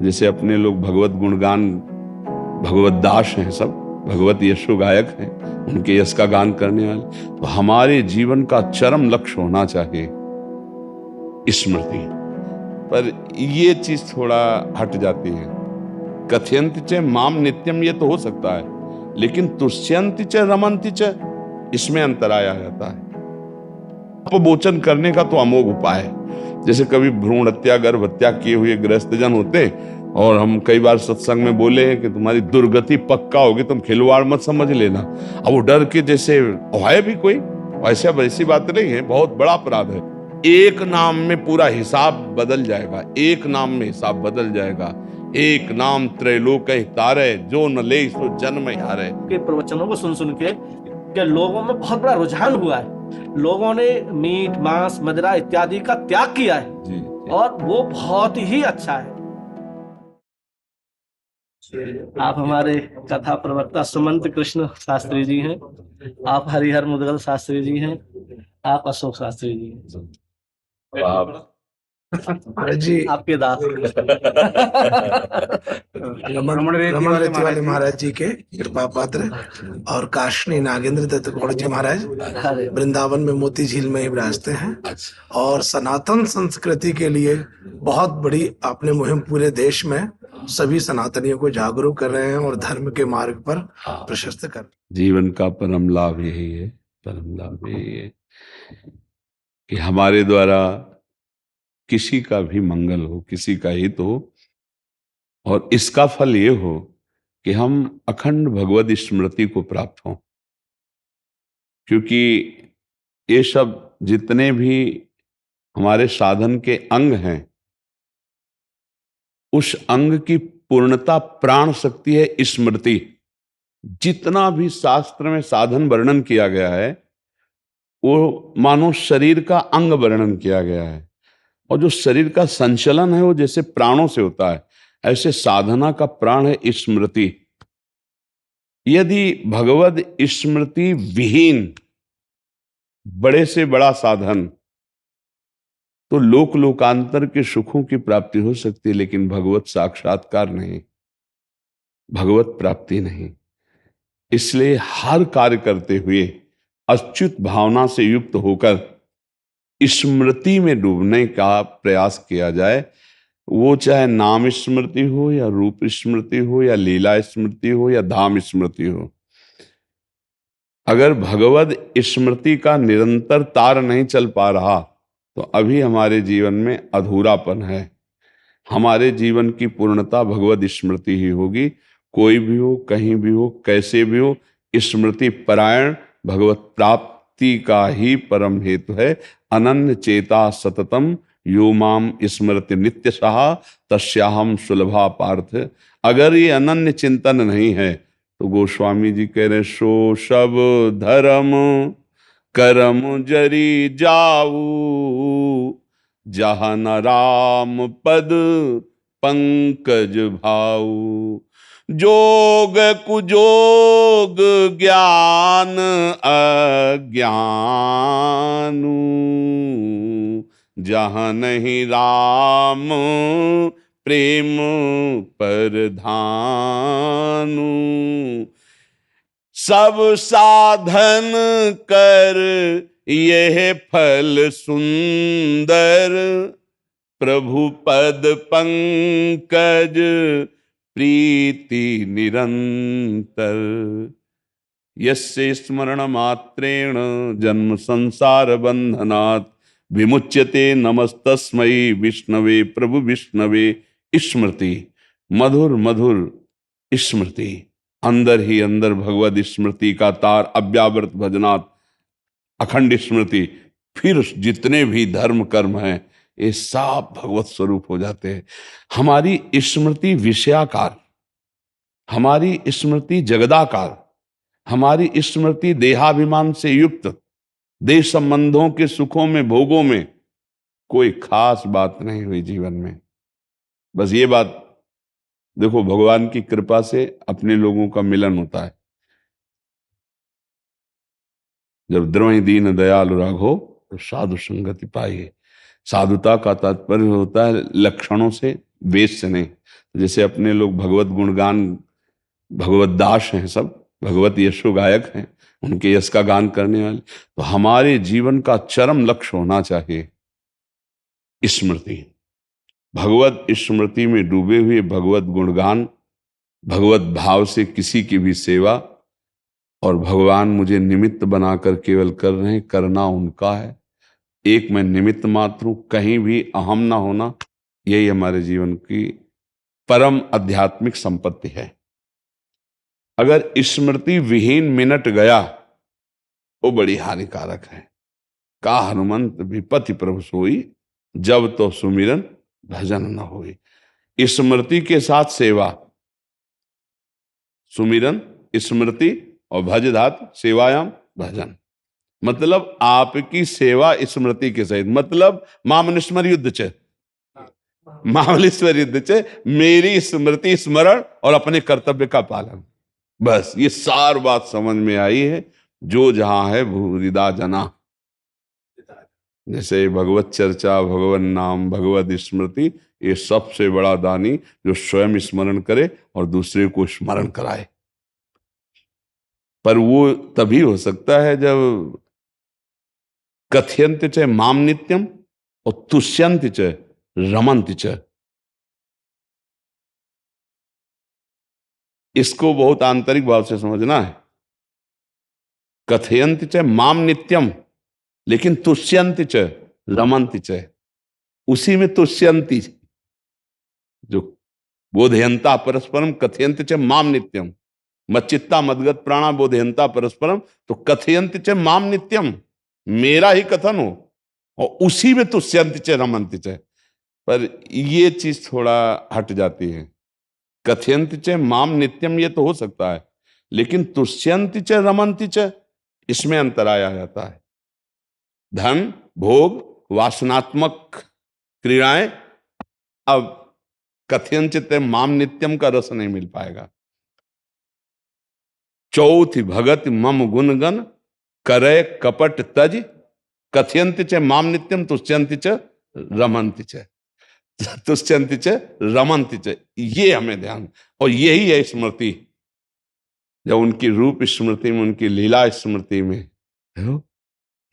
जैसे अपने लोग भगवत गुणगान, भगवत दास हैं, सब भगवत यशो गायक हैं, उनके यश का गान करने वाले। तो हमारे जीवन का चरम लक्ष्य होना चाहिए स्मृति। पर ये चीज थोड़ा हट जाती है। कथयंति च माम नित्यम, ये तो हो सकता है, लेकिन तुष्यंति च रमंति च, इसमें अंतर आया जाता है। अपमोचन करने का तो अमोघ उपाय है। जैसे कभी भ्रूण हत्या, गर्भ हत्या किए हुए गृहस्थ जन होते, और हम कई बार सत्संग में बोले हैं कि तुम्हारी दुर्गति पक्का होगी, तुम खिलवाड़ मत समझ लेना। अब वो डर के जैसे है भी कोई, ऐसा वैसी बात नहीं है, बहुत बड़ा अपराध है। एक नाम में पूरा हिसाब बदल जाएगा, एक नाम में हिसाब बदल जाएगा। एक नाम त्रैलोक तारे, जो न ले सो जन्म हारे। के प्रवचनों को सुन सुन के लोगों में बहुत बड़ा रुझान हुआ है। लोगों ने मीट, मांस, मदिरा इत्यादि का त्याग किया है जी। और वो बहुत ही अच्छा है। आप हमारे कथा प्रवक्ता सुमंत कृष्ण शास्त्री जी हैं, आप हरिहर मुदगल शास्त्री जी हैं, आप अशोक शास्त्री जी हैं। महाराज जी आपके दास रमन रेती वाले महाराज जी के कृपा पात्र और काशनी नागेंद्र दत्त गौड़ जी महाराज वृंदावन में मोती झील में ही विराजते हैं, और सनातन संस्कृति के लिए बहुत बड़ी आपने मुहिम पूरे देश में सभी सनातनियों को जागरूक कर रहे हैं और धर्म के मार्ग पर प्रशस्त कर। जीवन का परम लाभ यही है, परम लाभ यही है कि हमारे द्वारा किसी का भी मंगल हो, किसी का हित हो, और इसका फल ये हो कि हम अखंड भगवत स्मृति को प्राप्त हों। क्योंकि ये सब जितने भी हमारे साधन के अंग हैं, उस अंग की पूर्णता प्राण शक्ति है स्मृति। जितना भी शास्त्र में साधन वर्णन किया गया है, वो मानो शरीर का अंग वर्णन किया गया है, और जो शरीर का संचलन है वो जैसे प्राणों से होता है, ऐसे साधना का प्राण है स्मृति। यदि भगवद स्मृति विहीन बड़े से बड़ा साधन, तो लोक लोकांतर के सुखों की प्राप्ति हो सकती है, लेकिन भगवत साक्षात्कार नहीं, भगवत प्राप्ति नहीं। इसलिए हर कार्य करते हुए अच्युत भावना से युक्त होकर स्मृति में डूबने का प्रयास किया जाए। वो चाहे नाम स्मृति हो, या रूप स्मृति हो, या लीला स्मृति हो, या धाम स्मृति हो। अगर भगवद स्मृति का निरंतर तार नहीं चल पा रहा, तो अभी हमारे जीवन में अधूरापन है। हमारे जीवन की पूर्णता भगवद स्मृति ही होगी। कोई भी हो, कहीं भी हो, कैसे भी हो, स्मृति परायण भगवत प्राप्ति का ही परम हेतु है। अनन्य चेता सततम यो माम स्मृति नित्य सहा तस्याहम सुलभा पार्थ। अगर ये अनन्य चिंतन नहीं है, तो गोस्वामी जी कह रहे, सो सब धर्म करम जरी जाऊ, जहाँ न राम पद पंकज भाऊ। जोग कुजोग ज्ञान अज्ञानू, जहाँ नहीं राम प्रेम परधानु। सब साधन कर यह फल सुंदर, प्रभु पद पंकज प्रीति निरंतर। यस्य स्मरण मात्रेण जन्म संसार बंधनात् विमुच्यते नमस्तस्मै विष्णवे प्रभु विष्णवे। स्मृति, मधुर मधुर स्मृति, अंदर ही अंदर भगवद स्मृति का तार अव्यावृत भजनात् अखंड स्मृति। फिर जितने भी धर्म कर्म हैं, ये सब भगवत स्वरूप हो जाते हैं। हमारी स्मृति विषयाकार, हमारी स्मृति जगदाकार, हमारी स्मृति देहाभिमान से युक्त, देह संबंधों के सुखों में, भोगों में कोई खास बात नहीं हुई जीवन में। बस ये बात देखो, भगवान की कृपा से अपने लोगों का मिलन होता है। जब द्रवि दीन दयालु राघो तो साधु संगति पाइए। साधुता का तात्पर्य होता है लक्षणों से वेश्य नहीं। जैसे अपने लोग भगवत गुणगान, भगवत दास हैं, सब भगवत यशो गायक हैं, उनके यश का गान करने वाले। तो हमारे जीवन का चरम लक्ष्य होना चाहिए स्मृति, भगवत स्मृति में डूबे हुए, भगवत गुणगान, भगवत भाव से किसी की भी सेवा। और भगवान मुझे निमित्त बनाकर केवल कर रहे हैं, करना उनका है। एक मैं निमित्त मात्र हूं, कहीं भी अहम ना होना, यही हमारे जीवन की परम आध्यात्मिक संपत्ति है। अगर स्मृति विहीन मिनट गया वो बड़ी हानिकारक है। का हनुमंत विपति प्रभु सोई, जब तो सुमिरन भजन न होई। स्मृति के साथ सेवा, सुमिरन स्मृति और भज धातु सेवायाम भजन, मतलब आपकी सेवा स्मृति के सहित, मतलब मामनुस्मर युद्ध च, मामलेश्वर युद्ध च, मेरी स्मृति स्मरण और अपने कर्तव्य का पालन। बस ये सार बात समझ में आई है। जो जहां है भूरिदा जना, जैसे भगवत चर्चा, भगवत नाम, भगवत स्मृति, ये सबसे बड़ा दानी जो स्वयं स्मरण करे और दूसरे को स्मरण कराए। पर वो तभी हो सकता है जब कथयन्ति च माम नित्यम और तुष्यन्ति च रमन्ति च। इसको बहुत आंतरिक भाव से समझना है। कथयन्ति च माम नित्यम, लेकिन तुष्यन्ति च रमन्ति च, उसी में तुष्यन्ति, जो बोधयंता परस्परम कथयन्ति च माम नित्यम, मच्चित्ता मदगत प्राणा बोधयंता परस्परम, तो कथयन्ति च माम नित्यम, मेरा ही कथन हो, और उसी में तुष्यन्ति च रमन्ति च। पर ये चीज थोड़ा हट जाती है। कथयन्ति च माम नित्यम ये तो हो सकता है, लेकिन तुष्यन्ति च रमन्ति च, इसमें अंतराय आ जाता है। धन भोग वासनात्मक क्रियाएं, अब कथयंचित माम नित्यम का रस नहीं मिल पाएगा। चौथी भगत मम गुणगन करे कपट तज, कथयंति च माम नित्यम तुष्यंति च रमन्ति च, तुष्यंति च रमन्ति च। ये हमें ध्यान, और यही है स्मृति। जब उनकी रूप स्मृति में, उनकी लीला स्मृति में,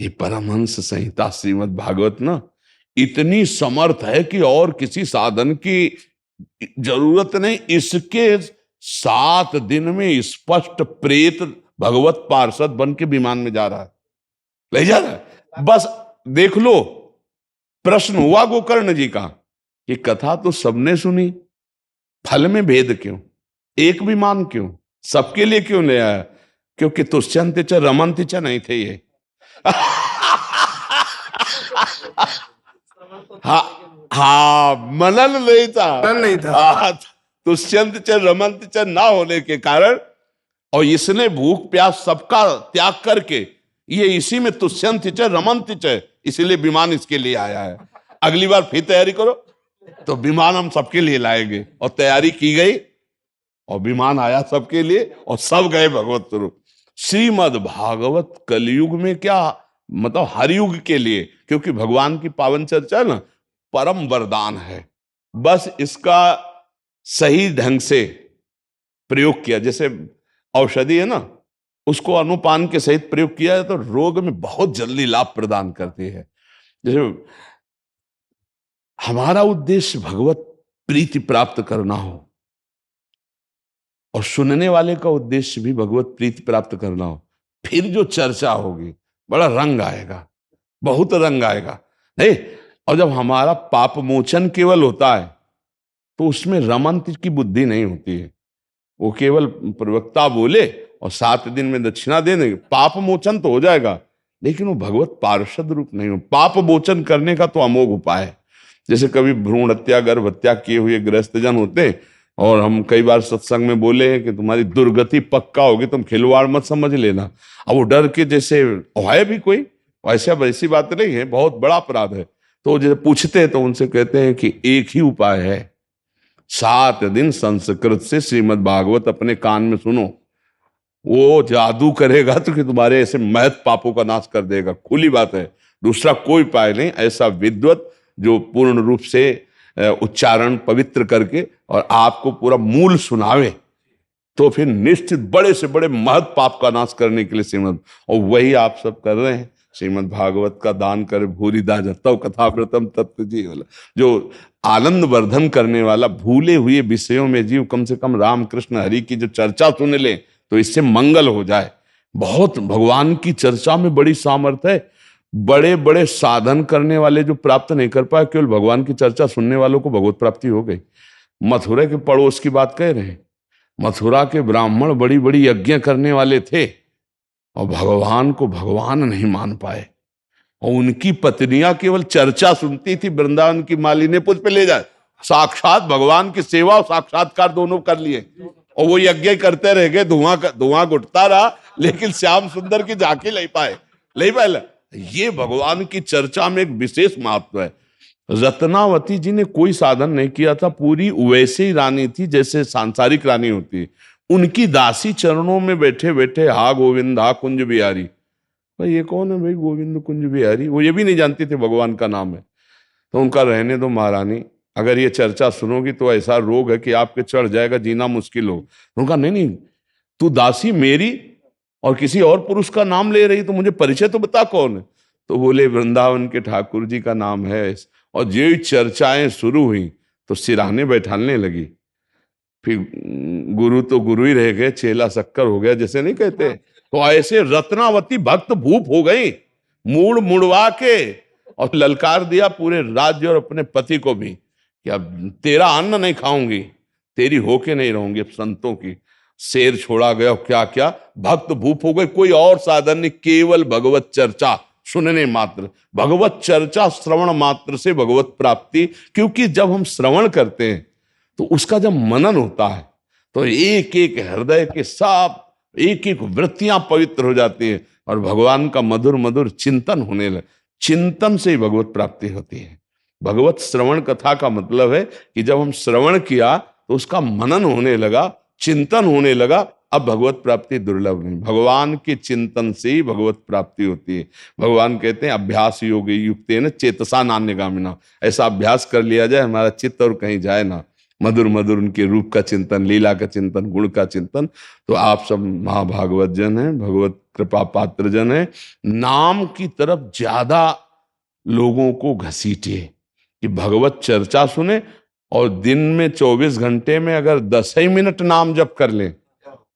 ये परमहंस संहिता श्रीमद् भागवत ना इतनी समर्थ है कि और किसी साधन की जरूरत नहीं। इसके 7 दिन में स्पष्ट प्रेत भगवत पार्षद बन के विमान में जा रहा है, ले जा रहा है। बस देख लो। प्रश्न हुआ गोकर्ण जी का कि कथा तो सबने सुनी, फल में भेद क्यों, एक विमान क्यों, सबके लिए क्यों ले आया? क्योंकि तुष्यन्ति च रमन्ति च नहीं थे ये। हाँ मनन नहीं था, तुष्यंत च रमंत च ना होने के कारण, और इसने भूख प्यास सबका त्याग करके ये इसी में तुष्यंत च रमंत च, इसलिए विमान इसके लिए आया है। अगली बार फिर तैयारी करो तो विमान हम सबके लिए लाएंगे। और तैयारी की गई और विमान आया सबके लिए, और सब गए भगवत स्वरूप। श्रीमद् भागवत कलयुग में क्या मतलब हर युग के लिए, क्योंकि भगवान की पावन चर्चा ना परम वरदान है। बस इसका सही ढंग से प्रयोग किया, जैसे औषधि है ना, उसको अनुपान के सहित प्रयोग किया है तो रोग में बहुत जल्दी लाभ प्रदान करती है। जैसे हमारा उद्देश्य भगवत प्रीति प्राप्त करना हो, और सुनने वाले का उद्देश्य भी भगवत प्रीति प्राप्त करना हो, फिर जो चर्चा होगी बड़ा रंग आएगा, बहुत रंग आएगा। नहीं, और जब हमारा पाप मोचन केवल होता है तो उसमें रमंत की बुद्धि नहीं होती है। वो केवल प्रवक्ता बोले और 7 दिन में दक्षिणा दे देंगे, पाप मोचन तो हो जाएगा, लेकिन वो भगवत पार्षद रूप नहीं हो। पाप मोचन करने का तो अमोघ उपाय है। जैसे कभी भ्रूण हत्या गर्भ हत्या किए हुए गृहस्थ जन होते, और हम कई बार सत्संग में बोले हैं कि तुम्हारी दुर्गति पक्का होगी, तुम खिलवाड़ मत समझ लेना। अब वो डर के, जैसे है भी कोई वैसी बात नहीं है, बहुत बड़ा अपराध है, तो जैसे पूछते हैं तो उनसे कहते हैं कि एक ही उपाय है, 7 दिन संस्कृत से श्रीमद् भागवत अपने कान में सुनो, वो जादू करेगा तो कि तुम्हारे ऐसे महत पापों का नाश कर देगा। खुली बात है, दूसरा कोई उपाय नहीं। ऐसा विद्वत जो पूर्ण रूप से उच्चारण पवित्र करके और आपको पूरा मूल सुनावे, तो फिर निश्चित बड़े से बड़े महत् पाप का नाश करने के लिए श्रीमद्, और वही आप सब कर रहे हैं। श्रीमद् भागवत का दान करे भूरिदा जतव कथाव्रतम तत्व जी वाला, जो आनंद वर्धन करने वाला, भूले हुए विषयों में जीव कम से कम राम कृष्ण हरि की जो चर्चा सुन ले तो इससे मंगल हो जाए। बहुत भगवान की चर्चा में बड़ी सामर्थ्य है। बड़े बड़े साधन करने वाले जो प्राप्त नहीं कर पाए, केवल भगवान की चर्चा सुनने वालों को भगवत प्राप्ति हो गई। मथुरा के पड़ोस की बात कह रहे हैं, मथुरा के ब्राह्मण बड़ी बड़ी यज्ञ करने वाले थे और भगवान को भगवान नहीं मान पाए, और उनकी पत्नियां केवल चर्चा सुनती थी। वृंदावन की मालिनी पुष्प ले जाए, साक्षात भगवान की सेवा और साक्षात्कार दोनों कर लिए, और वो यज्ञ करते रह गए, धुआं घुटता रहा, लेकिन श्याम सुंदर की झांकी नहीं पाए। ये भगवान की चर्चा में एक विशेष महत्व है। रत्नावती जी ने कोई साधन नहीं किया था, पूरी वैसे ही रानी थी जैसे सांसारिक रानी होती। उनकी दासी चरणों में बैठे बैठे हा गोविंद हा कुंज बिहारी, भाई ये कौन है भाई गोविंद कुंज बिहारी, वो ये भी नहीं जानती थे भगवान का नाम है। तो उनका रहने दो महारानी, अगर ये चर्चा सुनोगी तो ऐसा रोग है कि आपके चढ़ जाएगा, जीना मुश्किल हो। उनका नहीं, तू दासी मेरी और किसी और पुरुष का नाम ले रही, तो मुझे परिचय तो बता कौन है। तो बोले वृंदावन के ठाकुर जी का नाम है। और जो चर्चाएं शुरू हुई तो सिराने बैठाने लगी। फिर गुरु तो गुरु ही रह गए, चेला शक्कर हो गया जैसे नहीं कहते। तो ऐसे रत्नावती भक्त भूप हो गई, मूड मुड़वा के, और ललकार दिया पूरे राज्य और अपने पति को भी कि अब तेरा अन्न नहीं खाऊंगी, तेरी होके नहीं रहूंगी। संतों की शेर छोड़ा गया, क्या क्या भक्त भूप हो गए। कोई और साधन नहीं, केवल भगवत चर्चा सुनने मात्र, भगवत चर्चा श्रवण मात्र से भगवत प्राप्ति। क्योंकि जब हम श्रवण करते हैं तो उसका जब मनन होता है तो एक एक हृदय के सब एक एक वृत्तियां पवित्र हो जाती है और भगवान का मधुर मधुर चिंतन होने लगे। चिंतन से ही भगवत प्राप्ति होती है। भगवत श्रवण कथा का मतलब है कि जब हम श्रवण किया तो उसका मनन होने लगा, चिंतन होने लगा। अब भगवत प्राप्ति दुर्लभ नहीं, भगवान के चिंतन से ही भगवत प्राप्ति होती है। भगवान कहते हैं अभ्यास योग युक्तेन चेतसा नान्यगामिना, ऐसा अभ्यास कर लिया जाए हमारा चित्त और कहीं जाए ना। मधुर मधुर उनके रूप का चिंतन, लीला का चिंतन, गुण का चिंतन। तो आप सब महाभागवत जन हैं, भगवत कृपा पात्र जन हैं। नाम की तरफ ज्यादा लोगों को घसीटिए कि भगवत चर्चा सुने, और दिन में 24 घंटे में अगर 10 ही मिनट नाम जप कर लें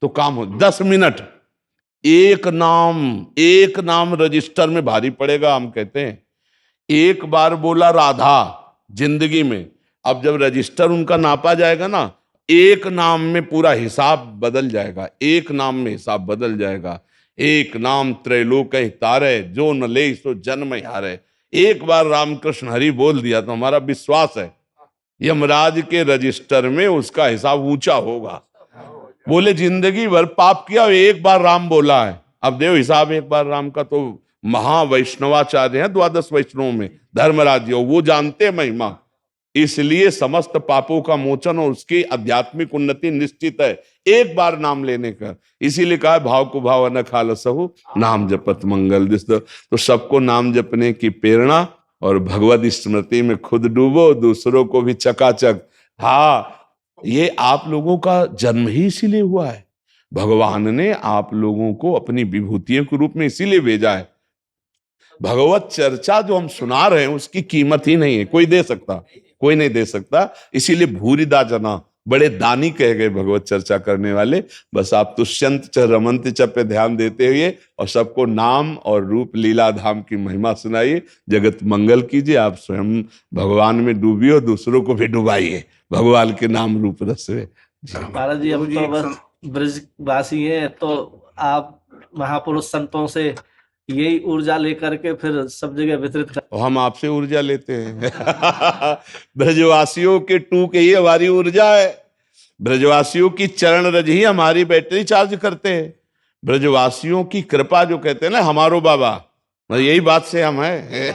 तो काम हो। 10 मिनट एक नाम रजिस्टर में भारी पड़ेगा। हम कहते हैं एक बार बोला राधा जिंदगी में, अब जब रजिस्टर उनका नापा जाएगा ना, एक नाम में पूरा हिसाब बदल जाएगा, एक नाम में हिसाब बदल जाएगा। एक नाम त्रैलोक तारे, जो न ले सो जन्म हारे। एक बार रामकृष्ण हरि बोल दिया तो हमारा विश्वास है यमराज के रजिस्टर में उसका हिसाब ऊंचा होगा। बोले जिंदगी भर पाप किया, एक बार राम बोला है, अब देव हिसाब एक बार राम का। तो महावैष्णवाचार्य हैं 12 वैष्णवों में धर्मराज, वो जानते महिमा, इसलिए समस्त पापों का मोचन और उसकी आध्यात्मिक उन्नति निश्चित है एक बार नाम लेने का। इसीलिए कहा भाव को भाव न खालसहु नाम जपत मंगल दिस। तो सबको नाम जपने की प्रेरणा और भगवत स्मृति में खुद डूबो, दूसरों को भी चकाचक। हाँ, ये आप लोगों का जन्म ही इसीलिए हुआ है। भगवान ने आप लोगों को अपनी विभूतियों के रूप में इसीलिए भेजा है। भगवत चर्चा जो हम सुना रहे हैं उसकी कीमत ही नहीं है, कोई दे सकता, कोई नहीं दे सकता। इसीलिए भूरिदा जना, बड़े दानी कह गए भगवत चर्चा करने वाले। बस आप तुष्यंत च रमंत च पे ध्यान देते हुए और सबको नाम और रूप लीला धाम की महिमा सुनाइए, जगत मंगल कीजिए। आप स्वयं भगवान में डूबिए और दूसरों को भी डुबाइए भगवान के नाम रूप रस में। महाराज जी, हम तो बस ब्रजवासी हैं, तो आप महापुरुष संतों से यही ऊर्जा लेकर के फिर सब जगह वितरित कर। हम आपसे ऊर्जा लेते हैं। ब्रजवासियों के टूक ही हमारी ऊर्जा है। ब्रजवासियों की चरण रज ही हमारी बैटरी चार्ज करते हैं। ब्रजवासियों की कृपा जो कहते हैं ना हमारो बाबा, यही बात से हम हैं।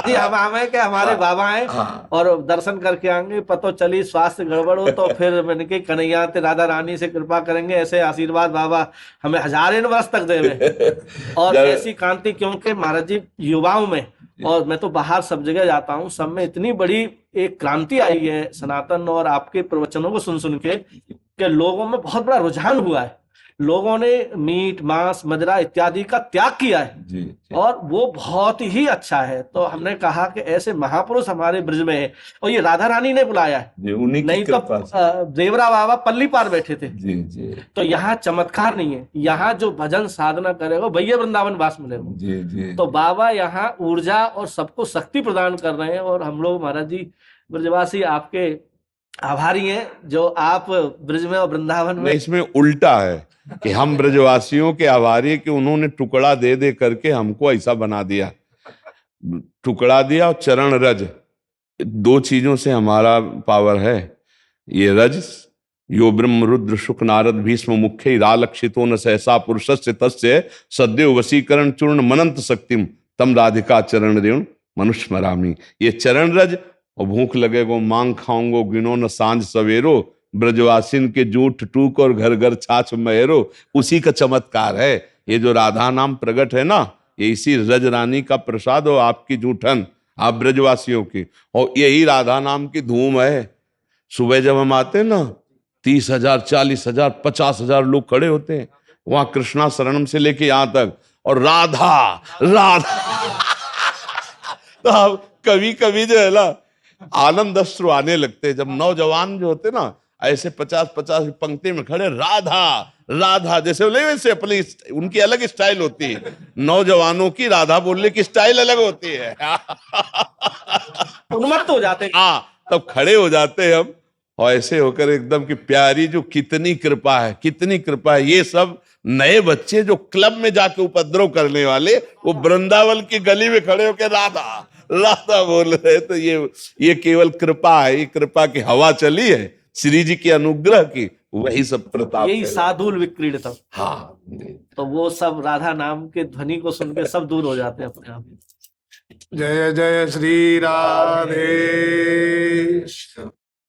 जी, हम है कि हमारे बाबा हैं और दर्शन करके आएंगे, पतो चली स्वास्थ्य गड़बड़ हो तो फिर मैंने कि कन्हैया ते राधा रानी से कृपा करेंगे। ऐसे आशीर्वाद बाबा हमें हजारों वर्ष तक देवे और ऐसी कांति, क्योंकि महाराज जी युवाओं में और मैं तो बाहर सब जगह जाता हूँ, सब में इतनी बड़ी एक क्रांति आई है सनातन और आपके प्रवचनों को सुन के कि लोगों में बहुत बड़ा रुझान हुआ है। लोगों ने मीट मांस मदिरा इत्यादि का त्याग किया है जी, और वो बहुत ही अच्छा है। तो हमने कहा कि ऐसे महापुरुष हमारे ब्रज में है और ये राधा रानी ने बुलाया है, जी, उन्हीं की नहीं तो कृपा से। देवरा बाबा पल्ली पार बैठे थे। जी जी तो यहाँ चमत्कार नहीं है, यहाँ जो भजन साधना करेगा भैया वृंदावन वास मिलेगा। जी जी तो बाबा यहाँ ऊर्जा और सबको शक्ति प्रदान कर रहे हैं और हम लोग महाराज जी ब्रजवासी आपके आभारी हैं जो आप ब्रज में और वृंदावन में। नहीं, इसमें उल्टा है कि हम ब्रजवासियों के आभारी हैं कि उन्होंने टुकड़ा दे दे करके हमको ऐसा बना दिया, टुकड़ा दिया और चरण रज, दो चीजों से हमारा पावर है। ये रज यो ब्रह्म रुद्र शुक नारद भीष्म मुख्य रालक्षितो न सहसा पुरुषस्य तस्य सद्यो वशीकरण चूर्ण मनंत शक्तिम तम राधिका चरण रेणु मनुष्य मरामी। ये चरण रज और भूख लगेगो मांग खाऊंगो गिनो न सांझ सवेरो ब्रजवासिन के जूठ टूक और घर घर छाछ महेरो, उसी का चमत्कार है। ये जो राधा नाम प्रकट है ना, ये इसी रज रानी का प्रसाद हो, आपकी जूठन, आप ब्रजवासियों की, और यही राधा नाम की धूम है। सुबह जब हम आते हैं ना, 30,000 40,000 50,000 लोग खड़े होते हैं वहां कृष्णा शरणम से लेके यहां तक, और राधा राधा तो अब कभी कभी जो है ना आनंद अश्रु आने लगते हैं, जब नौजवान जो होते ना ऐसे 50-50 पंक्ति में खड़े राधा राधा जैसे बोले, वैसे अपनी उनकी अलग स्टाइल होती है, नौजवानों की राधा बोलने की स्टाइल अलग होती है। उन्मत्त हो जाते हैं। हाँ, तब खड़े हो जाते हैं हम, और ऐसे होकर एकदम की प्यारी, जो कितनी कृपा है, कितनी कृपा है। ये सब नए बच्चे जो क्लब में जाके उपद्रव करने वाले, वो वृंदावन की गली में खड़े होकर राधा राधा बोल रहे, तो ये केवल कृपा है, ये कृपा की हवा चली है, श्री जी के अनुग्रह की, वही सब प्रताप यही है। साधुल विक्रीडितम। हाँ, तो वो सब राधा नाम के ध्वनि को सुन के सब दूर हो जाते हैं अपने आप। जय जय श्री राधे।